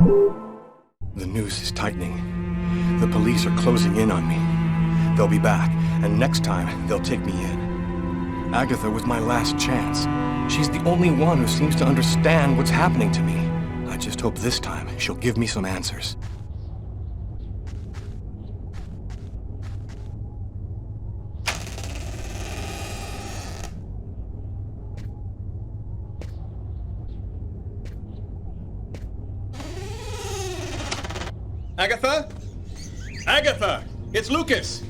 The noose is tightening. The police are closing in on me. They'll be back, and next time, they'll take me in. Agatha was my last chance. She's the only one who seems to understand what's happening to me. I just hope this time she'll give me some answers. Agatha? Agatha! It's Lucas!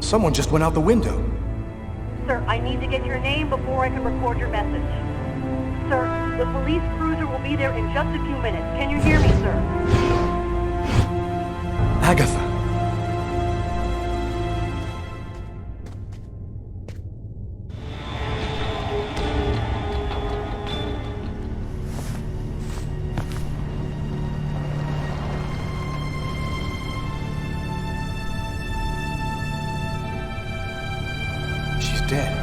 Someone just went out the window. Sir, I need to get your name before I can record your message. Sir, the police cruiser will be there in just a few minutes. Can you hear me, sir? Agatha. Dead.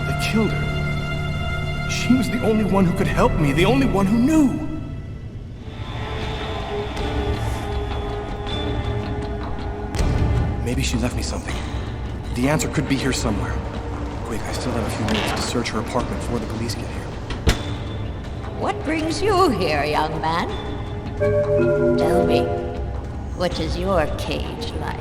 They killed her. She was the only one who could help me, the only one who knew. Maybe she left me something. The answer could be here somewhere. Quick, I still have a few minutes to search her apartment before the police get here. What brings you here, young man? Tell me, what is your cage like?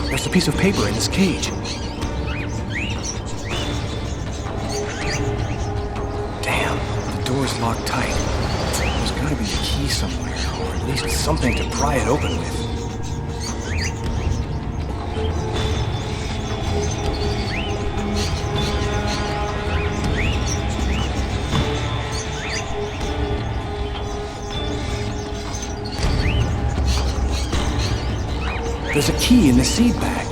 There's a piece of paper in this cage. Damn, the door's locked tight. There's gotta be a key somewhere, or at least something to pry it open with. There's a key in the seed bag.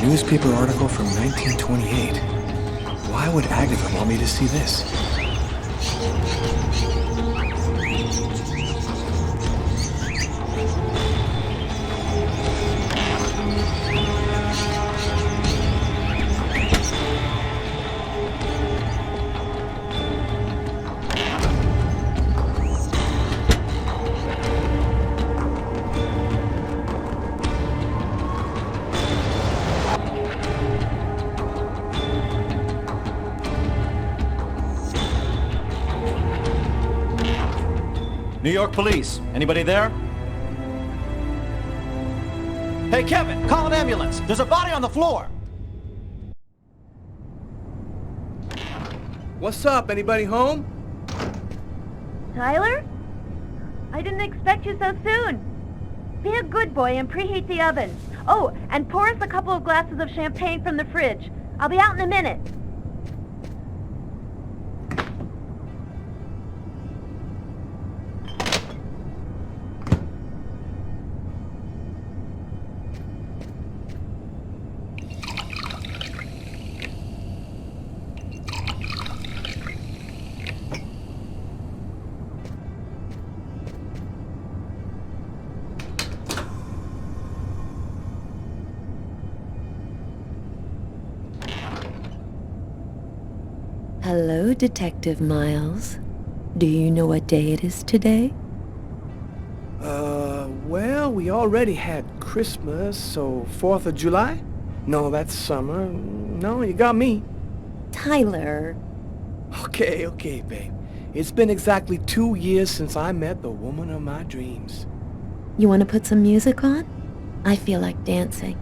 Newspaper article from 1928. Why would Agatha want me to see this? New York Police, anybody there? Hey, Kevin, call an ambulance. There's a body on the floor. What's up? Anybody home? Tyler? I didn't expect you so soon. Be a good boy and preheat the oven. Oh, and pour us a couple of glasses of champagne from the fridge. I'll be out in a minute. Hello, Detective Miles. Do you know what day it is today? Well, we already had Christmas, so 4th of July? No, that's summer. No, you got me. Tyler. Okay, babe. It's been exactly 2 years since I met the woman of my dreams. You want to put some music on? I feel like dancing.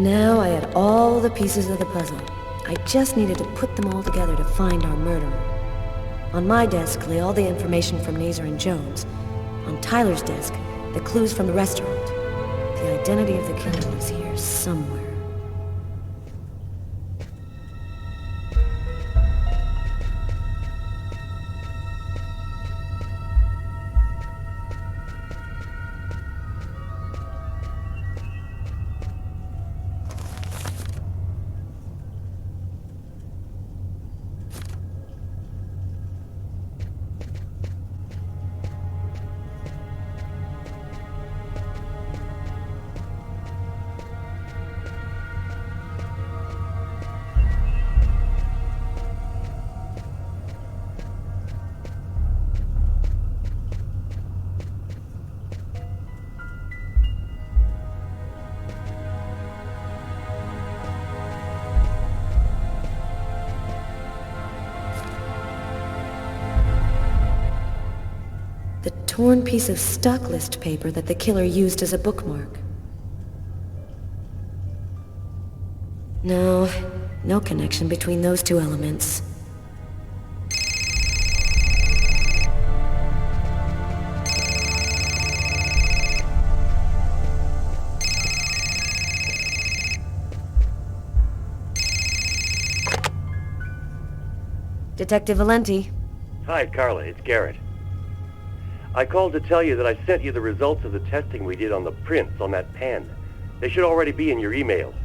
Now I had all the pieces of the puzzle. I just needed to put them all together to find our murderer. On my desk lay all the information from Nazer and Jones. On Tyler's desk, the clues from the restaurant. The identity of the killer was here somewhere. The torn piece of stock list paper that the killer used as a bookmark. No connection between those two elements. Detective Valenti. Hi, Carla. It's Garrett. I called to tell you that I sent you the results of the testing we did on the prints on that pen. They should already be in your email.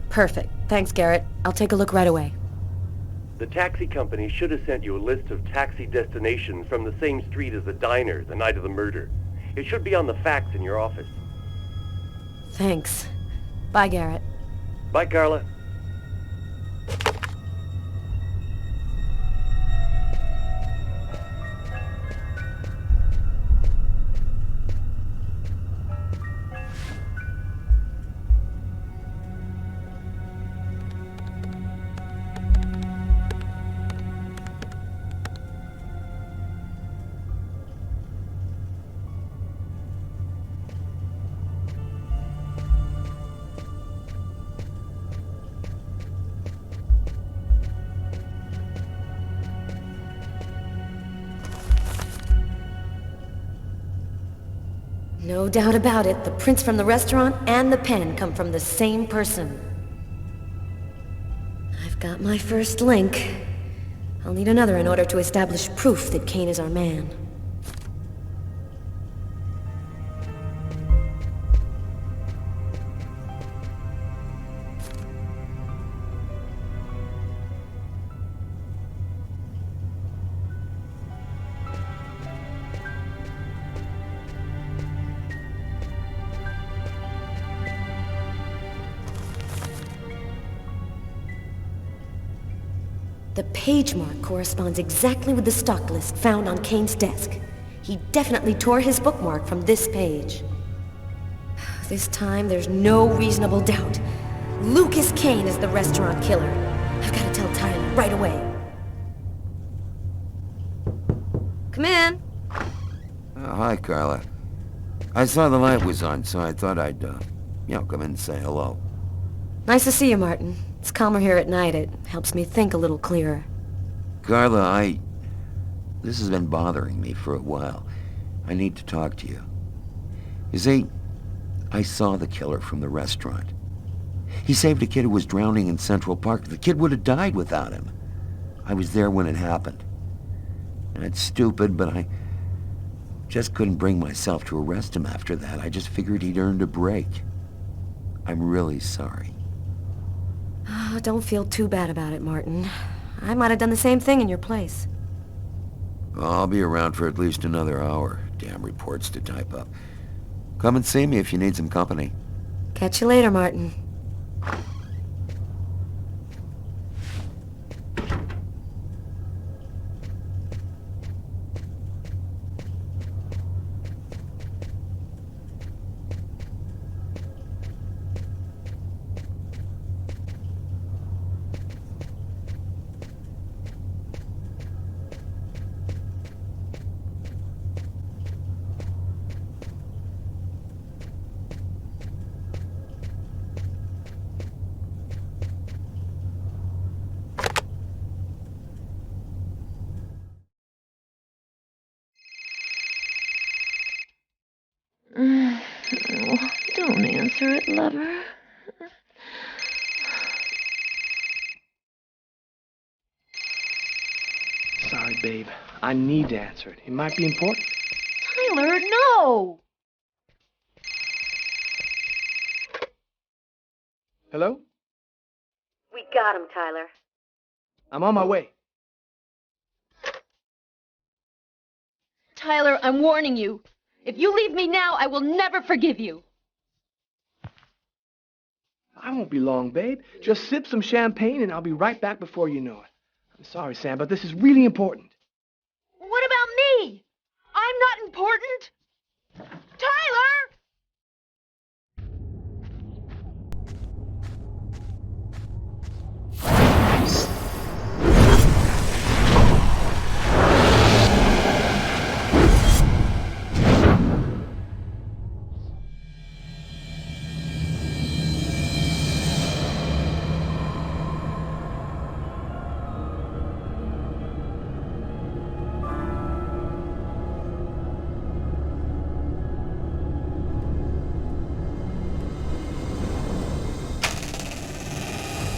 Perfect. Thanks, Garrett. I'll take a look right away. The taxi company should have sent you a list of taxi destinations from the same street as the diner the night of the murder. It should be on the fax in your office. Thanks. Bye, Garrett. Bye, Carla. No doubt about it, the prints from the restaurant and the pen come from the same person. I've got my first link. I'll need another in order to establish proof that Kane is our man. The page mark corresponds exactly with the stock list found on Kane's desk. He definitely tore his bookmark from this page. This time, there's no reasonable doubt. Lucas Kane is the restaurant killer. I've got to tell Tyler right away. Come in. Hi, Carla. I saw the light was on, so I thought I'd, come in and say hello. Nice to see you, Martin. It's calmer here at night. It helps me think a little clearer. Carla, this has been bothering me for a while. I need to talk to you. You see, I saw the killer from the restaurant. He saved a kid who was drowning in Central Park. The kid would have died without him. I was there when it happened. And it's stupid, but I just couldn't bring myself to arrest him after that. I just figured he'd earned a break. I'm really sorry. Oh, don't feel too bad about it, Martin. I might have done the same thing in your place. I'll be around for at least another hour. Damn reports to type up. Come and see me if you need some company. Catch you later, Martin. Don't answer it, lover. Sorry, babe. I need to answer it. It might be important. Tyler, no! Hello? We got him, Tyler. I'm on my way. Tyler, I'm warning you. If you leave me now, I will never forgive you. I won't be long, babe. Just sip some champagne and I'll be right back before you know it. I'm sorry, Sam, but this is really important. What about me? I'm not important. Tyler!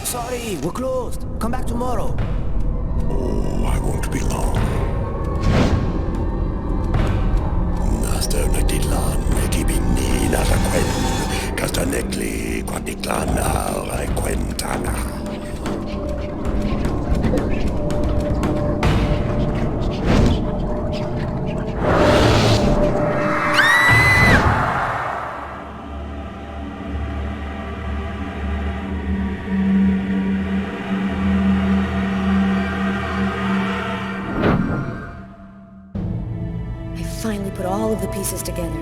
Sorry, we're closed. Come back tomorrow. Oh, I won't be long. Naster nagdidlan, nagibini narakwen, kastanekli, kwadiklana, rakwentana. All of the pieces together.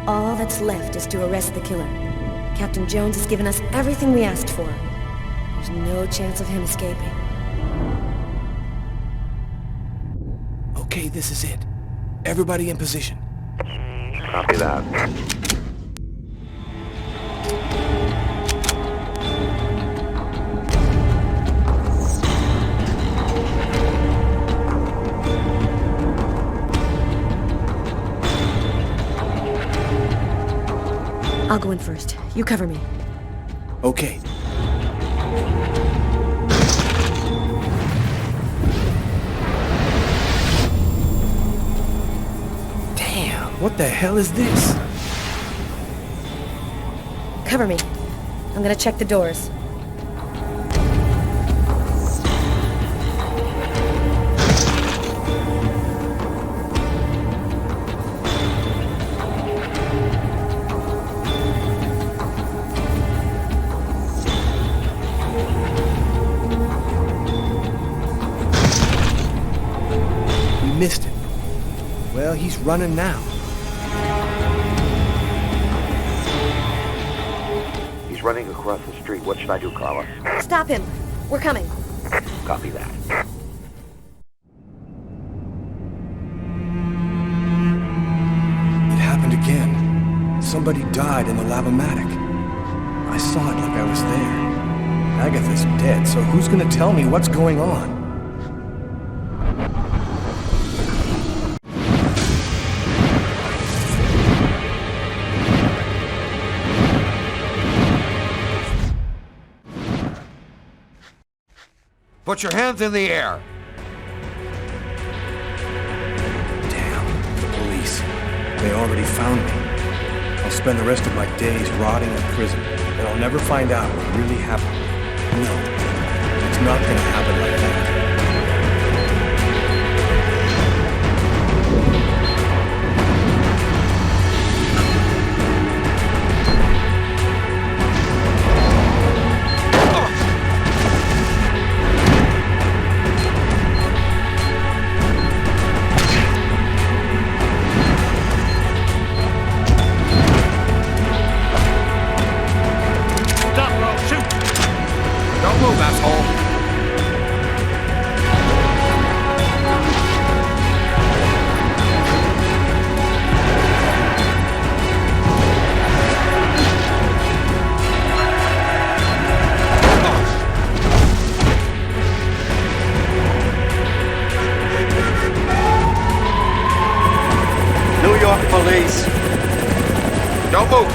All that's left is to arrest the killer. Captain Jones has given us everything we asked for. There's no chance of him escaping. Okay, this is it. Everybody in position. Copy that. I'll go in first. You cover me. Okay. Damn, what the hell is this? Cover me. I'm gonna check the doors. Missed it. Well, he's running now. He's running across the street. What should I do, Carla? Stop him. We're coming. Copy that. It happened again. Somebody died in the lavomatic. I saw it like I was there. Agatha's dead, so who's gonna tell me what's going on? Put your hands in the air. Damn, the police. They already found me. I'll spend the rest of my days rotting in prison, and I'll never find out what really happened. No, it's not gonna happen like that. Police. Don't move.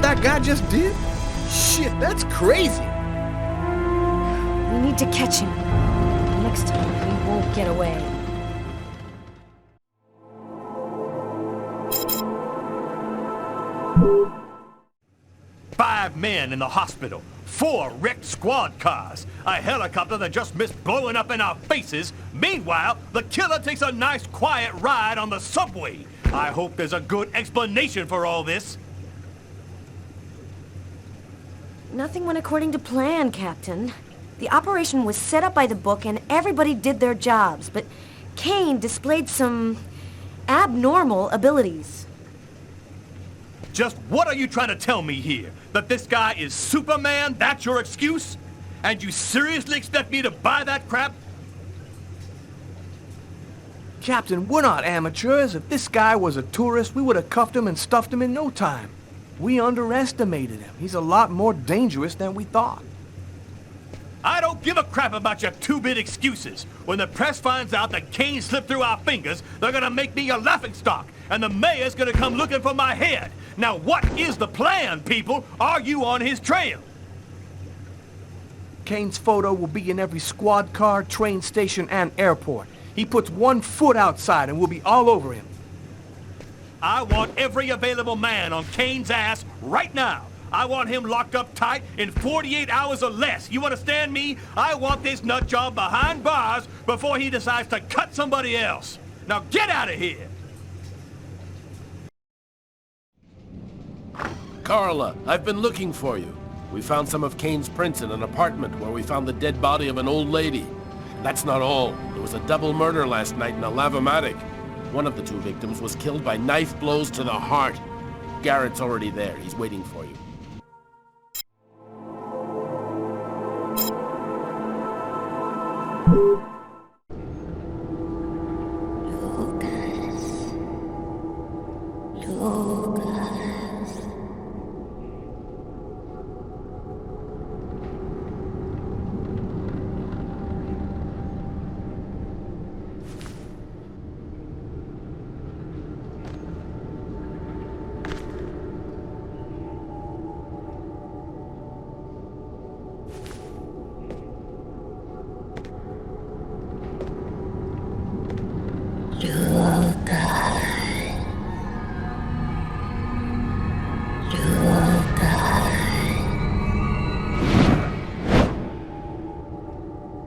That guy just did? Shit, that's crazy. We need to catch him. Next time, he won't get away. Five men in the hospital, 4 wrecked squad cars, a helicopter that just missed blowing up in our faces. Meanwhile, the killer takes a nice quiet ride on the subway. I hope there's a good explanation for all this. Nothing went according to plan, Captain. The operation was set up by the book and everybody did their jobs, but Kane displayed some abnormal abilities. Just what are you trying to tell me here? That this guy is Superman? That's your excuse? And you seriously expect me to buy that crap? Captain, we're not amateurs. If this guy was a tourist, we would have cuffed him and stuffed him in no time. We underestimated him. He's a lot more dangerous than we thought. I don't give a crap about your two-bit excuses. When the press finds out that Kane slipped through our fingers, they're gonna make me a laughingstock, and the mayor's gonna come looking for my head. Now what is the plan, people? Are you on his trail? Kane's photo will be in every squad car, train station, and airport. He puts 1 foot outside and we'll be all over him. I want every available man on Kane's ass right now. I want him locked up tight in 48 hours or less. You understand me? I want this nut job behind bars before he decides to cut somebody else. Now get out of here! Carla, I've been looking for you. We found some of Kane's prints in an apartment where we found the dead body of an old lady. That's not all. There was a double murder last night in a lavomatic. One of the 2 victims was killed by knife blows to the heart. Garrett's already there. He's waiting for you.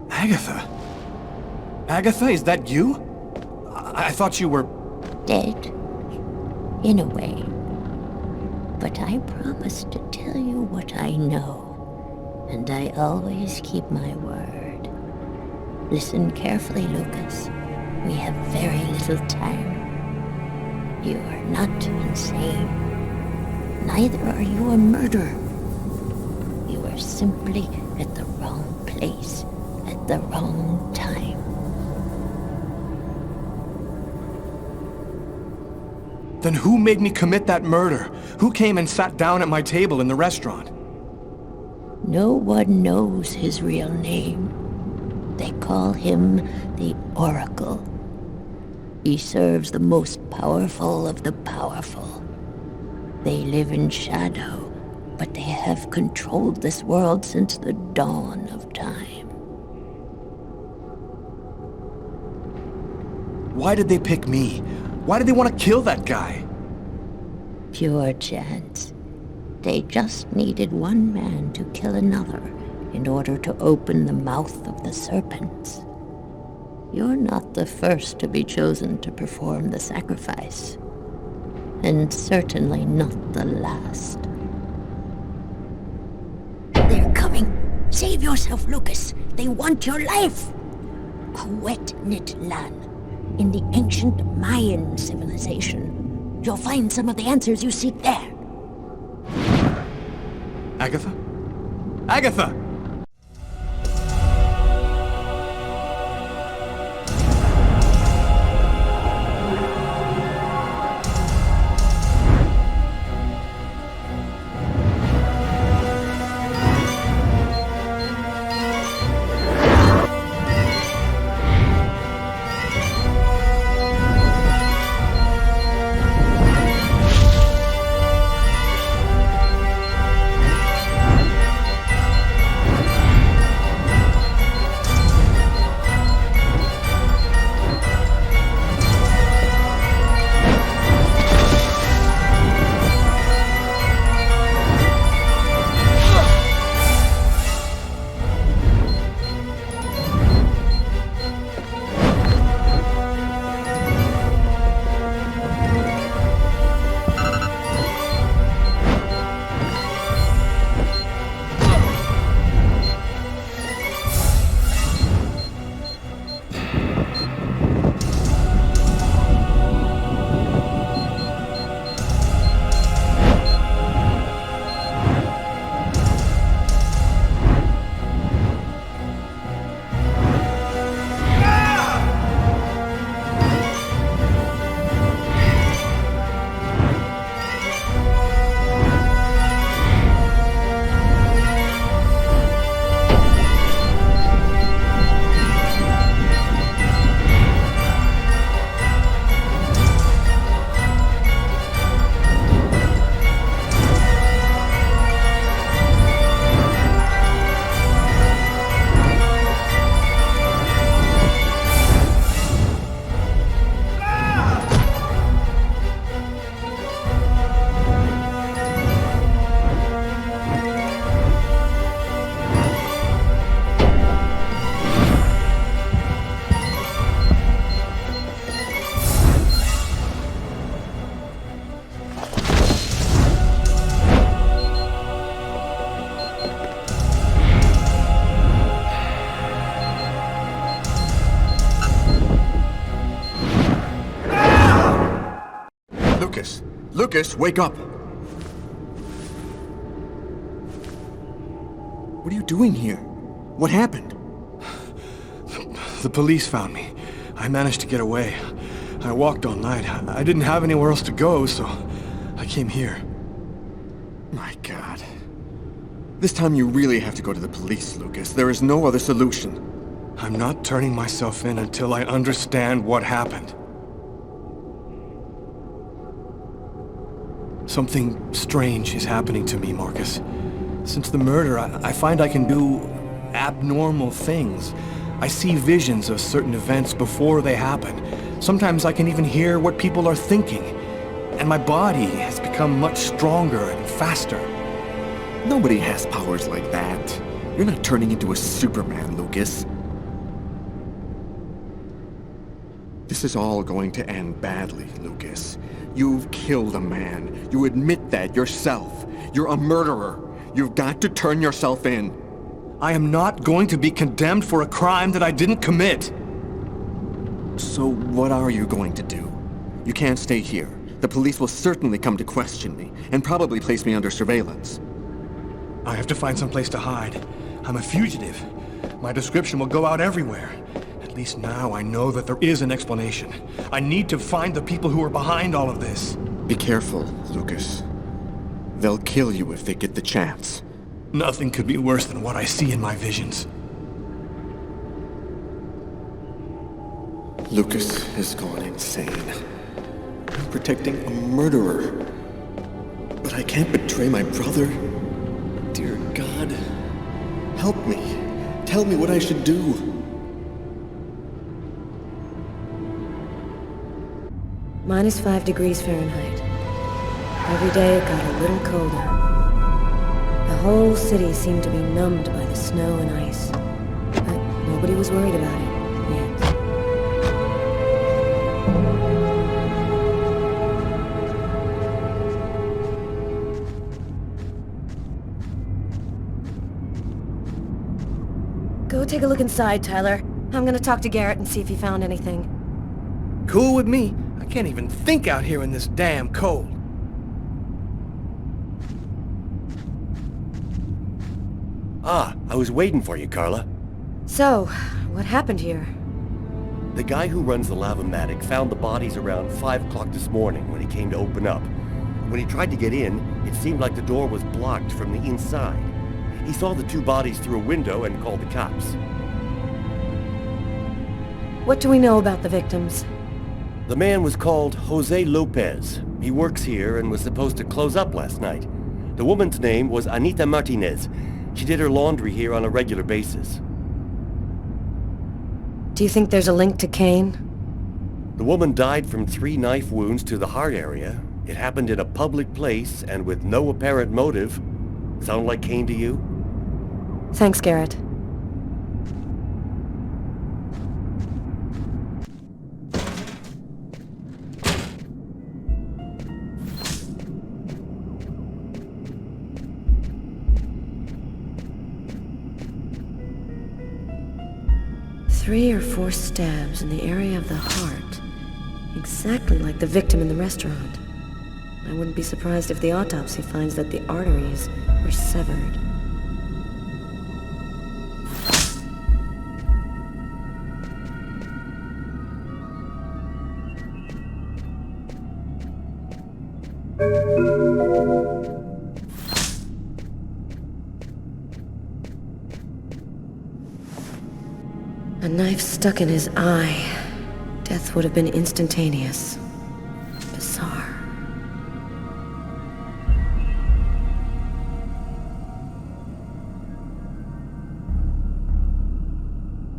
Agatha? Agatha, is that you? I thought you were... Dead, in a way. But I promised to tell you what I know, and I always keep my word. Listen carefully, Lucas. We have very little time. You are not insane. Neither are you a murderer. You are simply at the wrong place at the wrong time. Then who made me commit that murder? Who came and sat down at my table in the restaurant? No one knows his real name. They call him the Oracle. He serves the most powerful of the powerful. They live in shadow, but they have controlled this world since the dawn of time. Why did they pick me? Why did they want to kill that guy? Pure chance. They just needed one man to kill another in order to open the mouth of the serpents. You're not the first to be chosen to perform the sacrifice, and certainly not the last. They're coming! Save yourself, Lucas! They want your life! Kuetnitlan, in the ancient Mayan civilization. You'll find some of the answers you seek there. Agatha? Agatha! Lucas, wake up! What are you doing here? What happened? The police found me. I managed to get away. I walked all night. I didn't have anywhere else to go, so I came here. My God. This time you really have to go to the police, Lucas. There is no other solution. I'm not turning myself in until I understand what happened. Something strange is happening to me, Marcus. Since the murder, I find I can do abnormal things. I see visions of certain events before they happen. Sometimes I can even hear what people are thinking. And my body has become much stronger and faster. Nobody has powers like that. You're not turning into a Superman, Lucas. This is all going to end badly, Lucas. You've killed a man. You admit that yourself. You're a murderer. You've got to turn yourself in. I am not going to be condemned for a crime that I didn't commit. So what are you going to do? You can't stay here. The police will certainly come to question me, and probably place me under surveillance. I have to find some place to hide. I'm a fugitive. My description will go out everywhere. At least now I know that there is an explanation. I need to find the people who are behind all of this. Be careful, Lucas. They'll kill you if they get the chance. Nothing could be worse than what I see in my visions. Lucas has gone insane. I'm protecting a murderer. But I can't betray my brother. Dear God, help me. Tell me what I should do. -5 degrees Fahrenheit. Every day it got a little colder. The whole city seemed to be numbed by the snow and ice. But nobody was worried about it, yet. Go take a look inside, Tyler. I'm gonna talk to Garrett and see if he found anything. Cool with me. I can't even think out here in this damn cold. Ah, I was waiting for you, Carla. So, what happened here? The guy who runs the Lavomatic found the bodies around 5 o'clock this morning when he came to open up. When he tried to get in, it seemed like the door was blocked from the inside. He saw the 2 bodies through a window and called the cops. What do we know about the victims? The man was called Jose Lopez. He works here and was supposed to close up last night. The woman's name was Anita Martinez. She did her laundry here on a regular basis. Do you think there's a link to Kane? The woman died from 3 knife wounds to the heart area. It happened in a public place and with no apparent motive. Sound like Kane to you? Thanks, Garrett. Three or 4 stabs in the area of the heart. Exactly like the victim in the restaurant. I wouldn't be surprised if the autopsy finds that the arteries were severed. A knife stuck in his eye. Death would have been instantaneous. Bizarre.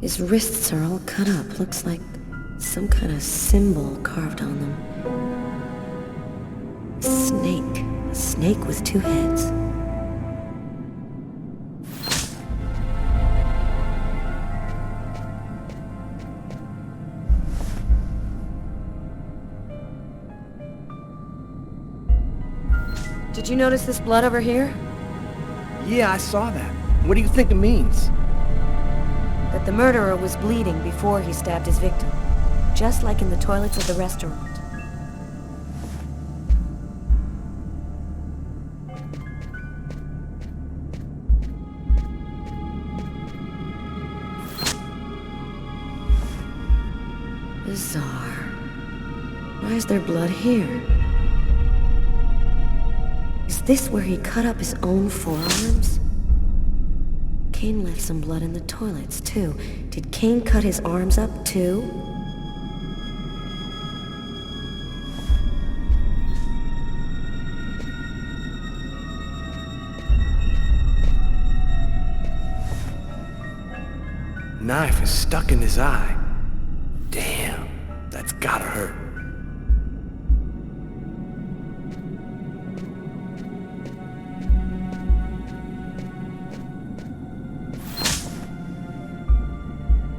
His wrists are all cut up. Looks like some kind of symbol carved on them. A snake. A snake with 2 heads. Did you notice this blood over here? Yeah, I saw that. What do you think it means? That the murderer was bleeding before he stabbed his victim. Just like in the toilets of the restaurant. Bizarre. Why is there blood here? Is this where he cut up his own forearms? Kane left some blood in the toilets, too. Did Kane cut his arms up, too? Knife is stuck in his eye. Damn, that's gotta hurt.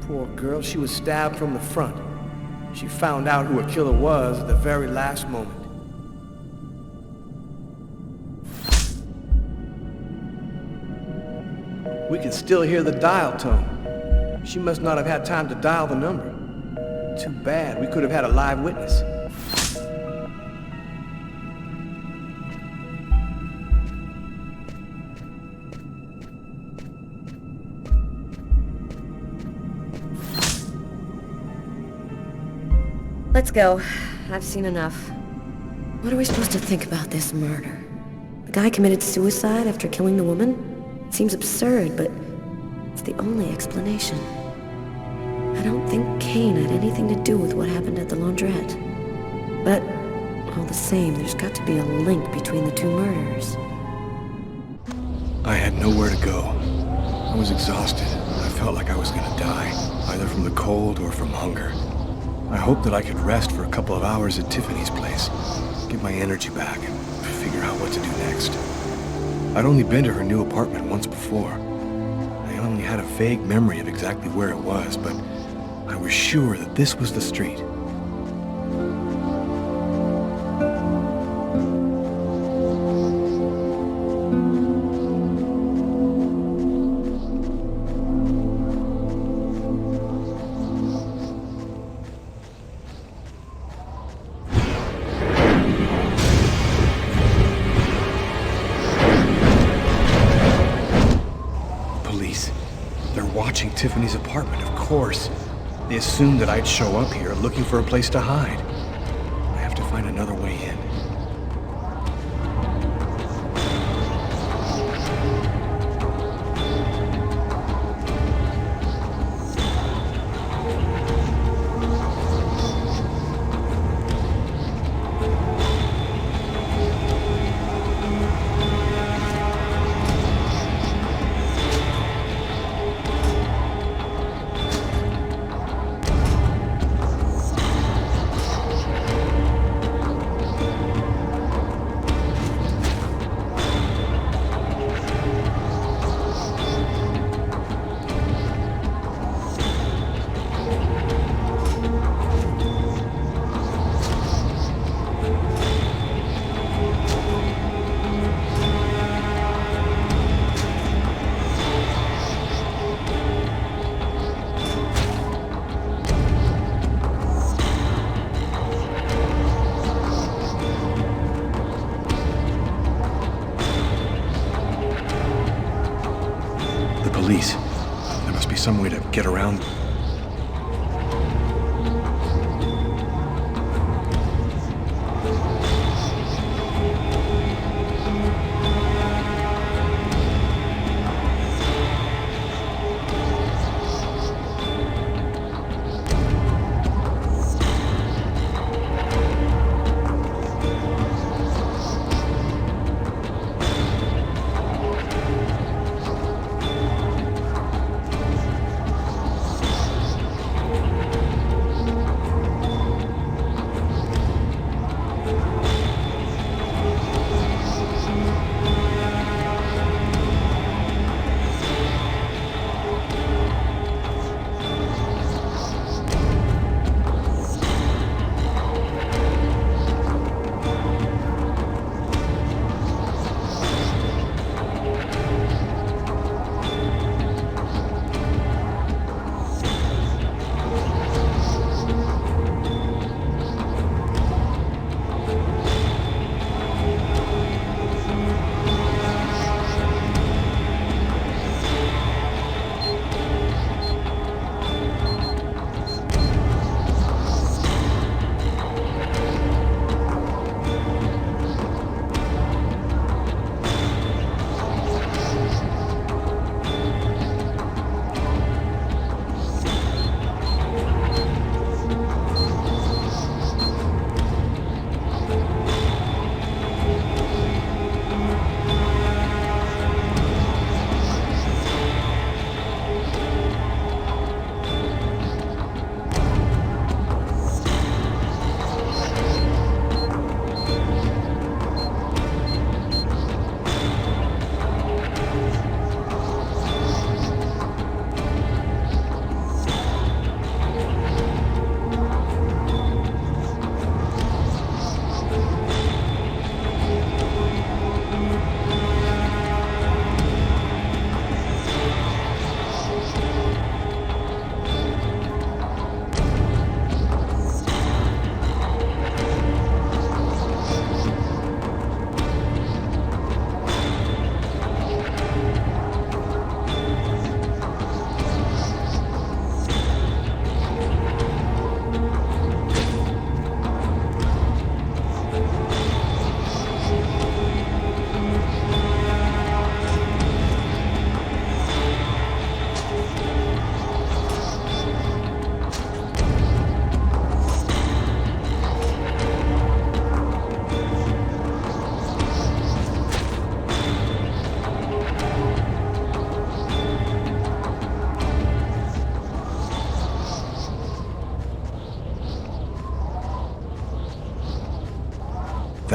Poor girl, she was stabbed from the front. She found out who her killer was at the very last moment. We can still hear the dial tone. She must not have had time to dial the number. Too bad, we could have had a live witness. Let's go. I've seen enough. What are we supposed to think about this murder? The guy committed suicide after killing the woman? It seems absurd, but it's the only explanation. I don't think Kane had anything to do with what happened at the laundrette. But, all the same, there's got to be a link between the two murders. I had nowhere to go. I was exhausted. I felt like I was gonna die, either from the cold or from hunger. I hoped that I could rest for a couple of hours at Tiffany's place, get my energy back, and figure out what to do next. I'd only been to her new apartment once before. I only had a vague memory of exactly where it was, but I was sure that this was the street. Tiffany's apartment, of course. They assumed that I'd show up here looking for a place to hide. I have to find another way in. Police. There must be some way to get around.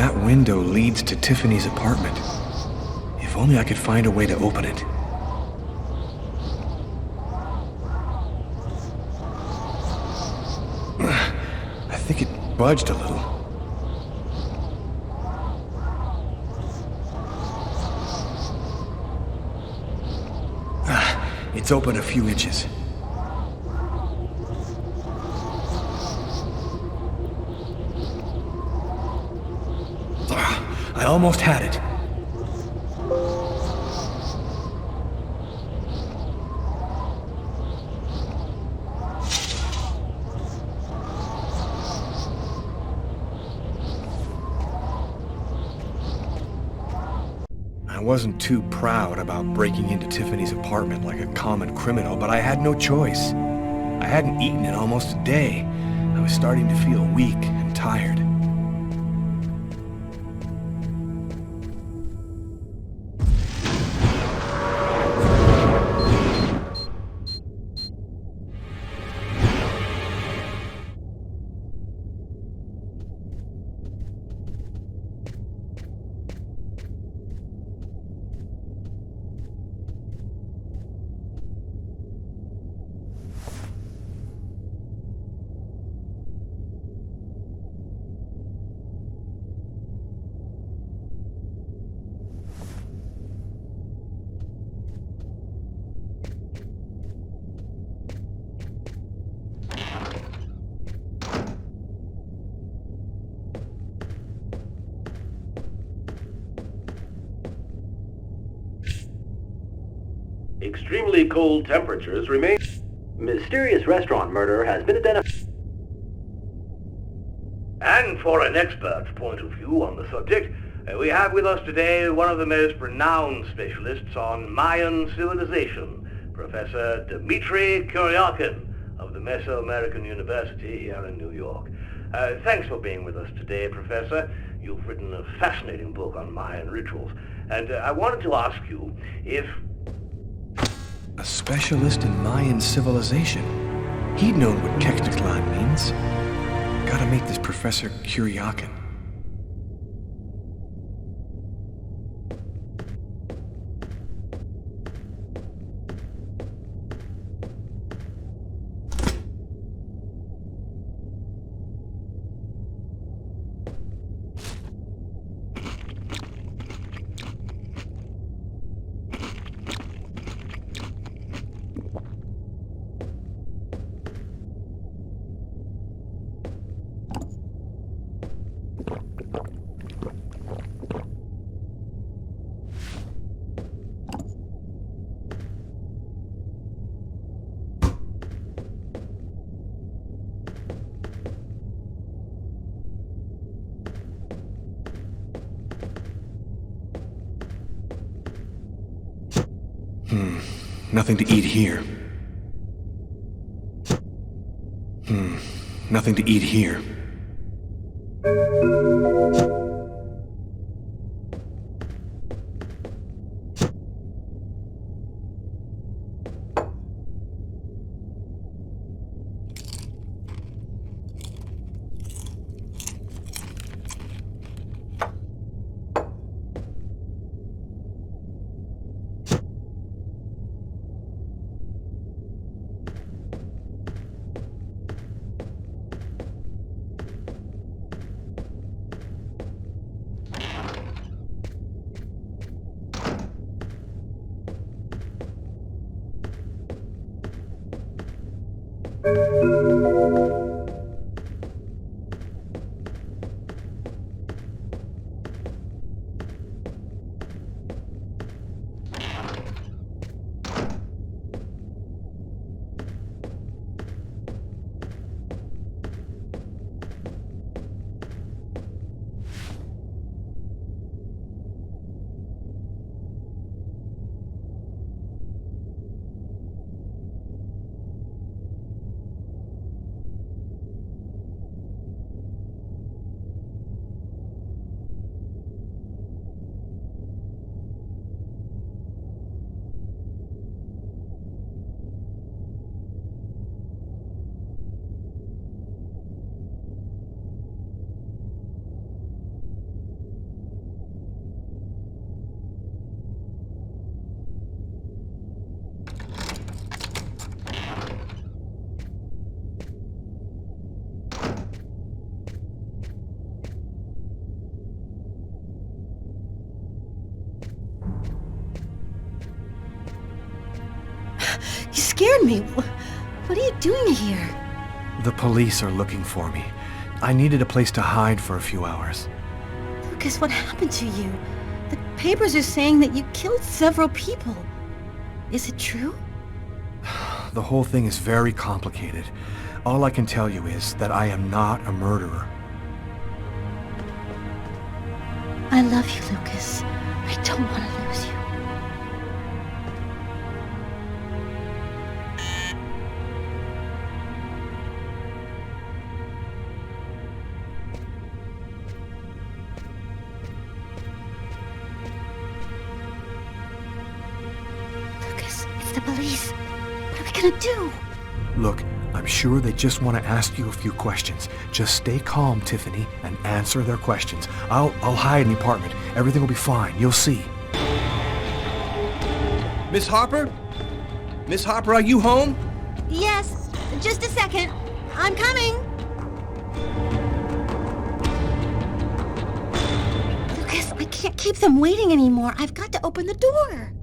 That window leads to Tiffany's apartment. If only I could find a way to open it. I think it budged a little. It's open a few inches. I almost had it. I wasn't too proud about breaking into Tiffany's apartment like a common criminal, but I had no choice. I hadn't eaten in almost a day. I was starting to feel weak and tired. Extremely cold temperatures remain. Mysterious restaurant murder has been identified. And for an expert's point of view on the subject, we have with us today one of the most renowned specialists on Mayan civilization, Professor Dmitry Kuriakin of the Mesoamerican University here in New York. Thanks for being with us today, Professor. You've written a fascinating book on Mayan rituals, and I wanted to ask you if... A specialist in Mayan civilization. He'd known what Kekteklan means. Gotta meet this Professor Kuriakin. Nothing to eat here. Nothing to eat here. scared me. What are you doing here? The police are looking for me. I needed a place to hide for a few hours. Lucas, what happened to you? The papers are saying that you killed several people. Is it true? The whole thing is very complicated. All I can tell you is that I am not a murderer. I love you, Lucas. I don't want to lose you. Lucas, it's the police. What are we gonna do? Look, I'm sure they just want to ask you a few questions. Just stay calm, Tiffany, and answer their questions. I'll hide in the apartment. Everything will be fine. You'll see. Miss Harper? Miss Harper, are you home? Yes, just a second. I'm coming. Lucas, I can't keep them waiting anymore. I've got to open the door.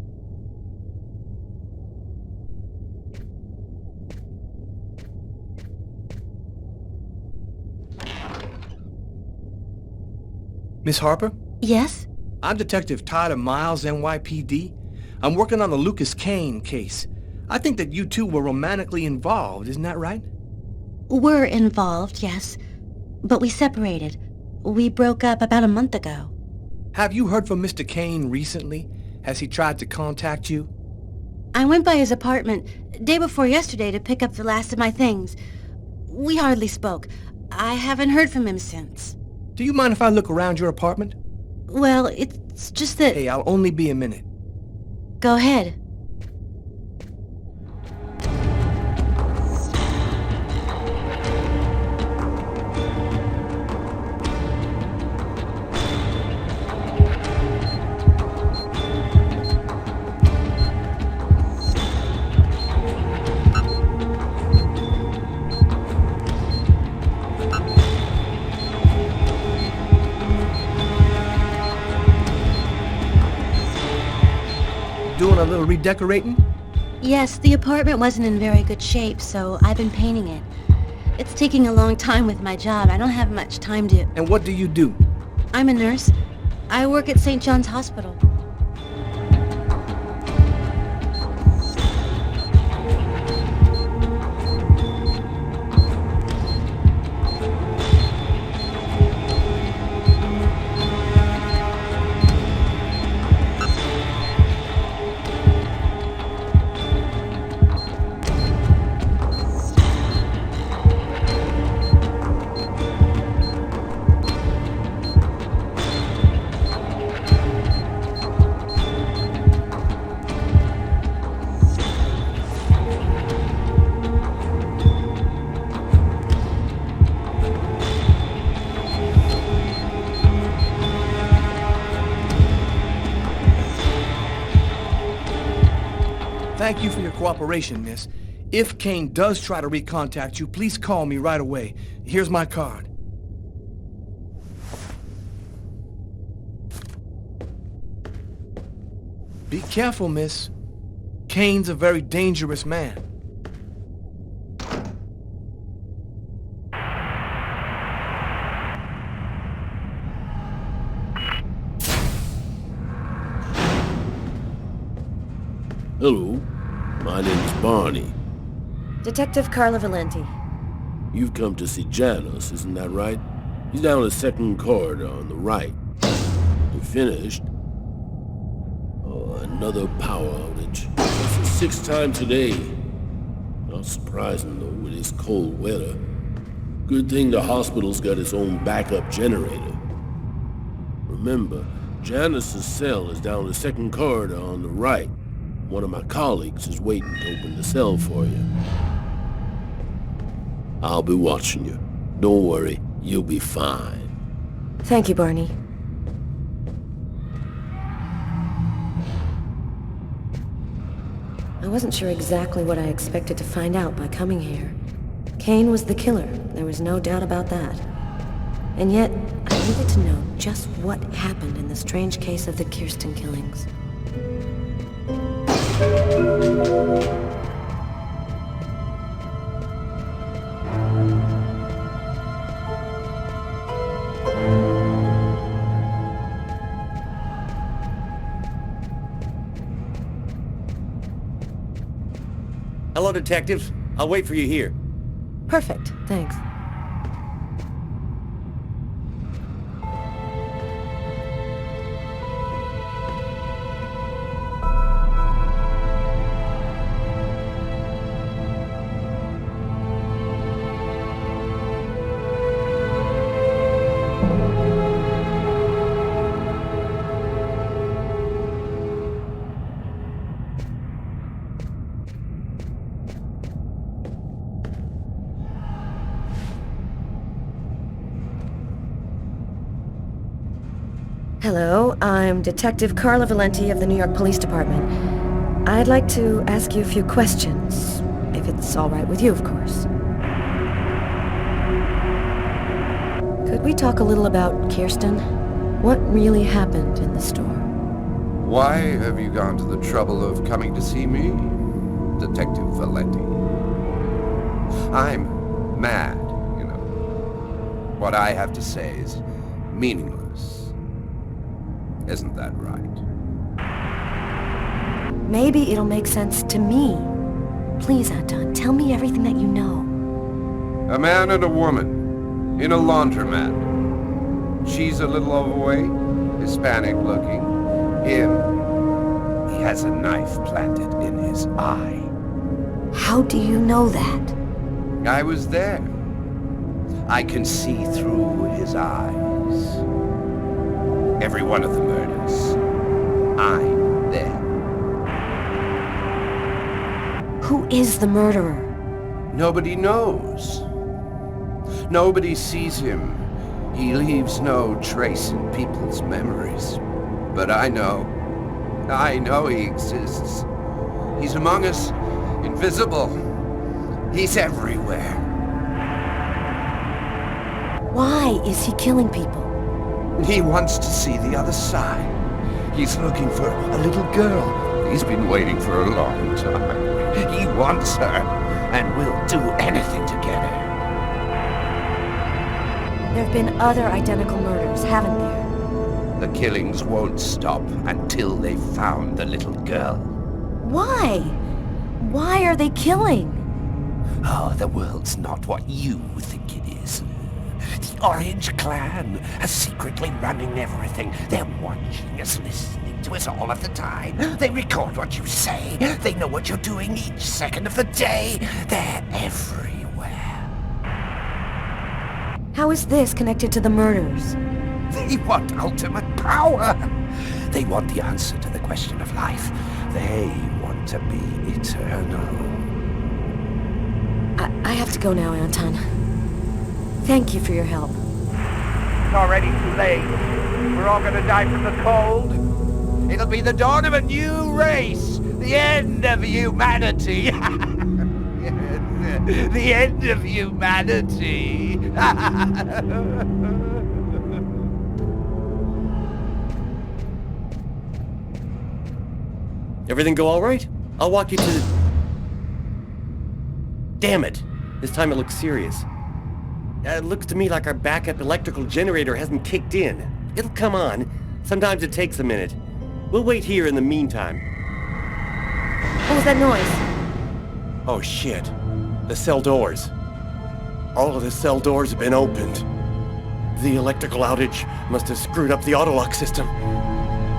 Miss Harper? Yes? I'm Detective Todd of Miles, NYPD. I'm working on the Lucas Kane case. I think that you two were romantically involved, isn't that right? We're involved, yes. But we separated. We broke up about a month ago. Have you heard from Mr. Kane recently? Has he tried to contact you? I went by his apartment day before yesterday to pick up the last of my things. We hardly spoke. I haven't heard from him since. Do you mind if I look around your apartment? Well, it's just that... Hey, I'll only be a minute. Go ahead. Doing a little redecorating? Yes, the apartment wasn't in very good shape, so I've been painting it. It's taking a long time with my job. I don't have much time to... And what do you do? I'm a nurse. I work at St. John's Hospital. Thank you for your cooperation, miss. If Kane does try to recontact you, please call me right away. Here's my card. Be careful, miss. Kane's a very dangerous man. Hello, my name's Barney. Detective Carla Valenti. You've come to see Janos, isn't that right? He's down the second corridor on the right. You finished? Oh, another power outage. It's the sixth time today. Not surprising, though, with this cold weather. Good thing the hospital's got its own backup generator. Remember, Janos' cell is down the second corridor on the right. One of my colleagues is waiting to open the cell for you. I'll be watching you. Don't worry, you'll be fine. Thank you, Barney. I wasn't sure exactly what I expected to find out by coming here. Kane was the killer, there was no doubt about that. And yet, I needed to know just what happened in the strange case of the Kirsten killings. Hello, detectives. I'll wait for you here. Perfect, thanks. Hello, I'm Detective Carla Valenti of the New York Police Department. I'd like to ask you a few questions, if it's all right with you, of course. Could we talk a little about Kirsten? What really happened in the store? Why have you gone to the trouble of coming to see me, Detective Valenti? I'm mad, you know. What I have to say is meaningless. Isn't that right? Maybe it'll make sense to me. Please, Anton, tell me everything that you know. A man and a woman in a laundromat. She's a little overweight, Hispanic looking. He has a knife planted in his eye. How do you know that? I was there. I can see through his eyes. Every one of the murders, I'm there. Who is the murderer? Nobody knows. Nobody sees him. He leaves no trace in people's memories. But I know he exists. He's among us, invisible. He's everywhere. Why is he killing people? He wants to see the other side. He's looking for a little girl. He's been waiting for a long time. He wants her, and will do anything to get her. There have been other identical murders, haven't there? The killings won't stop until they've found the little girl. Why? Why are they killing? Oh, the world's not what you think it is. The Orange Clan are secretly running everything. They're watching us, listening to us all of the time. They record what you say. They know what you're doing each second of the day. They're everywhere. How is this connected to the murders? They want ultimate power. They want the answer to the question of life. They want to be eternal. I have to go now, Anton. Thank you for your help. It's already too late. We're all gonna die from the cold. It'll be the dawn of a new race. The end of humanity. The end of humanity. Everything go all right? I'll walk you to the... Damn it! This time it looks serious. It looks to me like our backup electrical generator hasn't kicked in. It'll come on. Sometimes it takes a minute. We'll wait here in the meantime. What was that noise? Oh shit. The cell doors. All of the cell doors have been opened. The electrical outage must have screwed up the autolock system.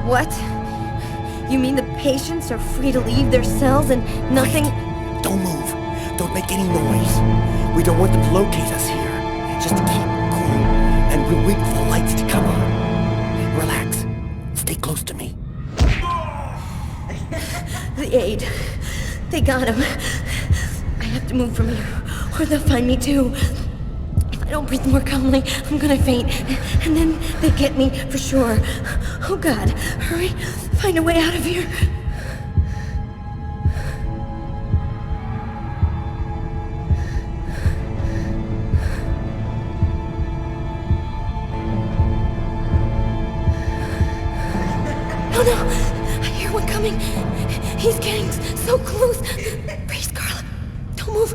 What? You mean the patients are free to leave their cells and nothing... Wait. Don't move. Don't make any noise. We don't want them to locate us here. Just keep cool, and we'll wait for the lights to come on. Relax. Stay close to me. The aide. They got him. I have to move from here, or they'll find me too. If I don't breathe more calmly, I'm gonna faint. And then they get me for sure. Oh God, hurry. Find a way out of here. Oh no! I hear one coming. He's getting so close. Breathe, Carla. Don't move.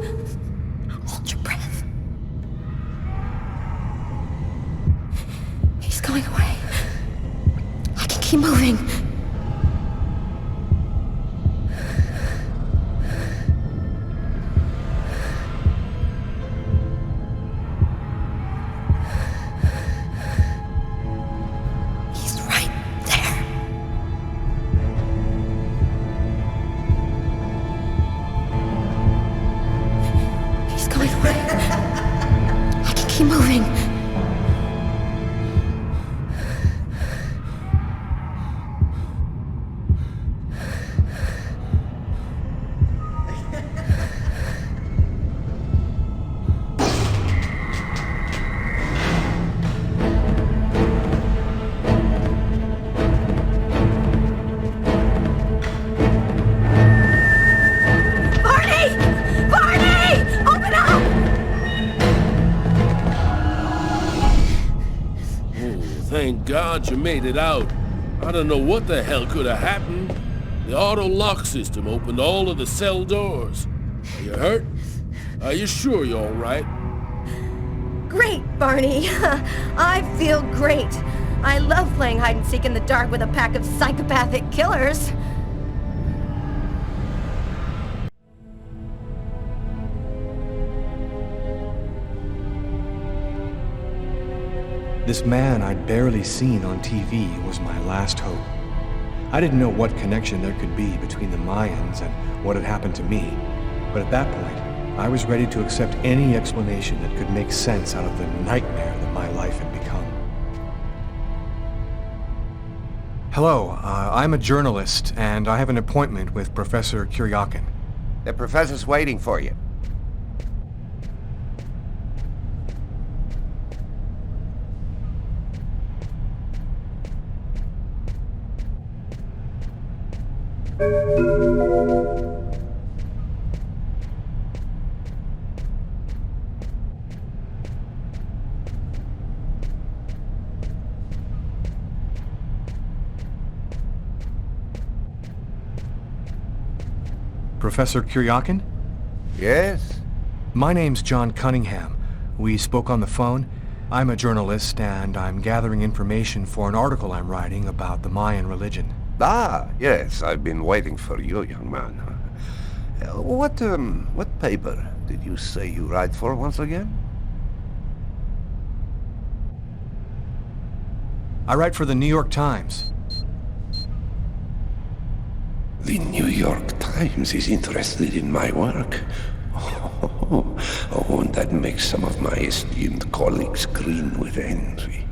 Hold your breath. He's going away. I can keep moving. Keep moving. Thank God you made it out. I don't know what the hell could have happened. The auto lock system opened all of the cell doors. Are you hurt? Are you sure you're all right? Great, Barney. I feel great. I love playing hide and seek in the dark with a pack of psychopathic killers. This man I'd barely seen on TV was my last hope. I didn't know what connection there could be between the Mayans and what had happened to me, but at that point, I was ready to accept any explanation that could make sense out of the nightmare that my life had become. Hello, I'm a journalist, and I have an appointment with Professor Kuriakin. The professor's waiting for you. Professor Kuriakin? Yes? My name's John Cunningham. We spoke on the phone. I'm a journalist, and I'm gathering information for an article I'm writing about the Mayan religion. Ah, yes, I've been waiting for you, young man. What paper did you say you write for once again? I write for the New York Times. The New York Times is interested in my work. Oh, won't that make some of my esteemed colleagues grin with envy?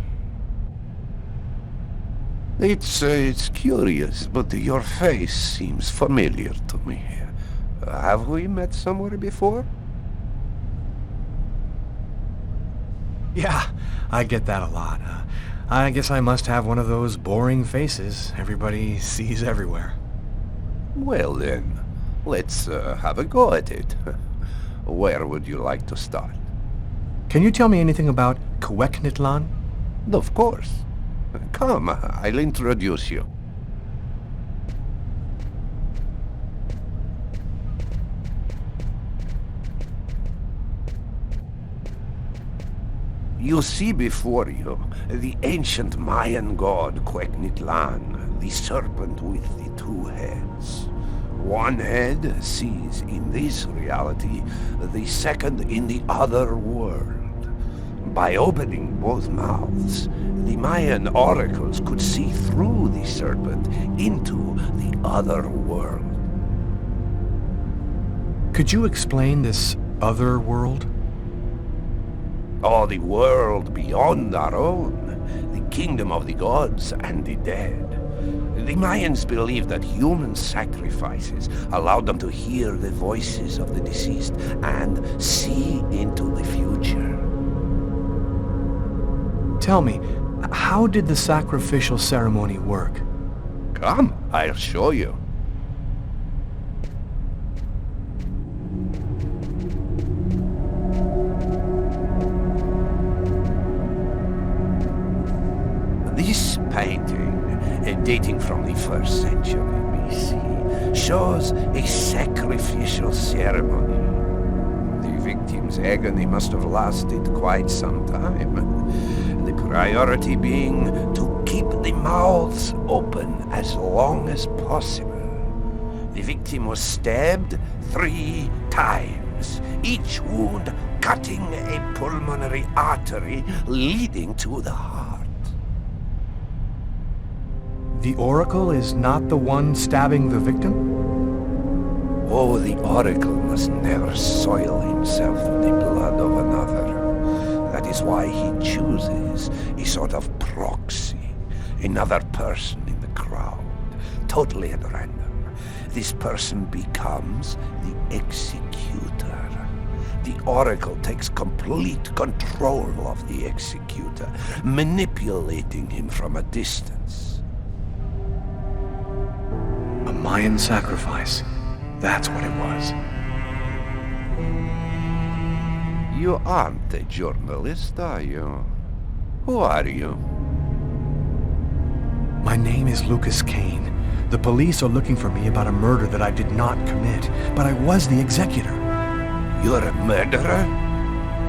It's curious, but your face seems familiar to me. Have we met somewhere before? Yeah, I get that a lot. I guess I must have one of those boring faces everybody sees everywhere. Well then, let's have a go at it. Where would you like to start? Can you tell me anything about Kueknitlan? Of course. Come, I'll introduce you. You see before you the ancient Mayan god Kueknitlan, the serpent with the two heads. One head sees in this reality, the second in the other world. By opening both mouths, the Mayan oracles could see through the serpent into the other world. Could you explain this other world? Oh, the world beyond our own, the kingdom of the gods and the dead. The Mayans believed that human sacrifices allowed them to hear the voices of the deceased and see into the future. Tell me, how did the sacrificial ceremony work? Come, I'll show you. This painting, dating from the 1st century BC, shows a sacrificial ceremony. The victim's agony must have lasted quite some time. The priority being to keep the mouths open as long as possible. The victim was stabbed 3 times, each wound cutting a pulmonary artery leading to the heart. The Oracle is not the one stabbing the victim? Oh, the Oracle must never soil himself with the blood of another. That is That's why he chooses a sort of proxy, another person in the crowd, totally at random. This person becomes the executor. The Oracle takes complete control of the executor, manipulating him from a distance. A Mayan sacrifice. That's what it was. You aren't a journalist, are you? Who are you? My name is Lucas Kane. The police are looking for me about a murder that I did not commit, but I was the executor. You're a murderer?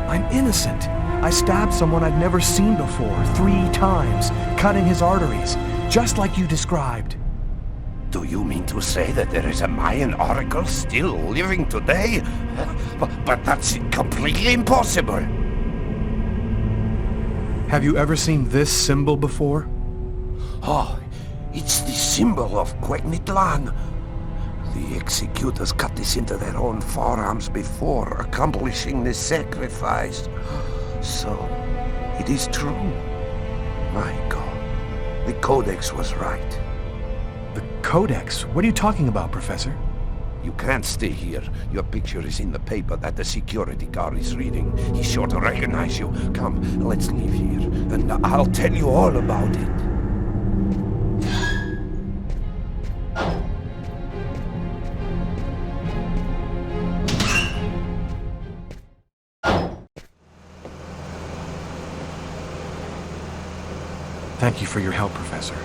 I'm innocent. I stabbed someone I'd never seen before 3 times, cutting his arteries, just like you described. Do you mean to say that there is a Mayan oracle still living today? But that's completely impossible. Have you ever seen this symbol before? Oh, it's the symbol of Quegnitlan. The executors cut this into their own forearms before accomplishing the sacrifice. So, it is true. My God, the Codex was right. The Codex? What are you talking about, Professor? You can't stay here. Your picture is in the paper that the security guard is reading. He's sure to recognize you. Come, let's leave here, and I'll tell you all about it. Thank you for your help, Professor.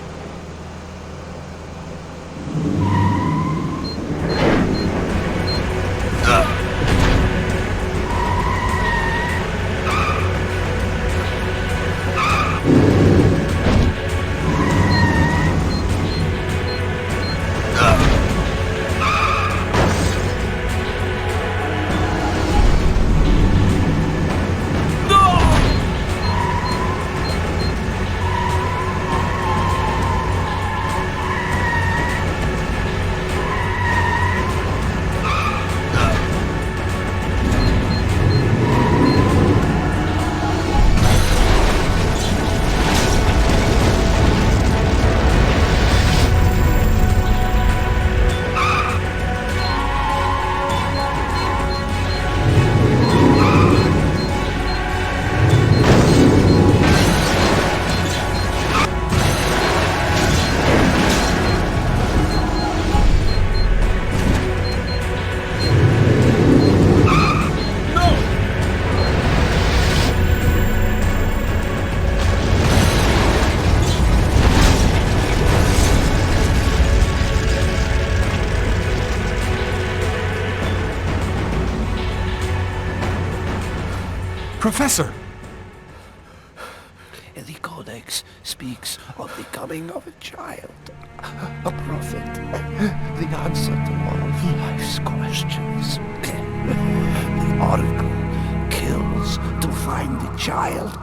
Professor! The Codex speaks of the coming of a child, a prophet, the answer to all of life's questions. The Oracle kills to find the child.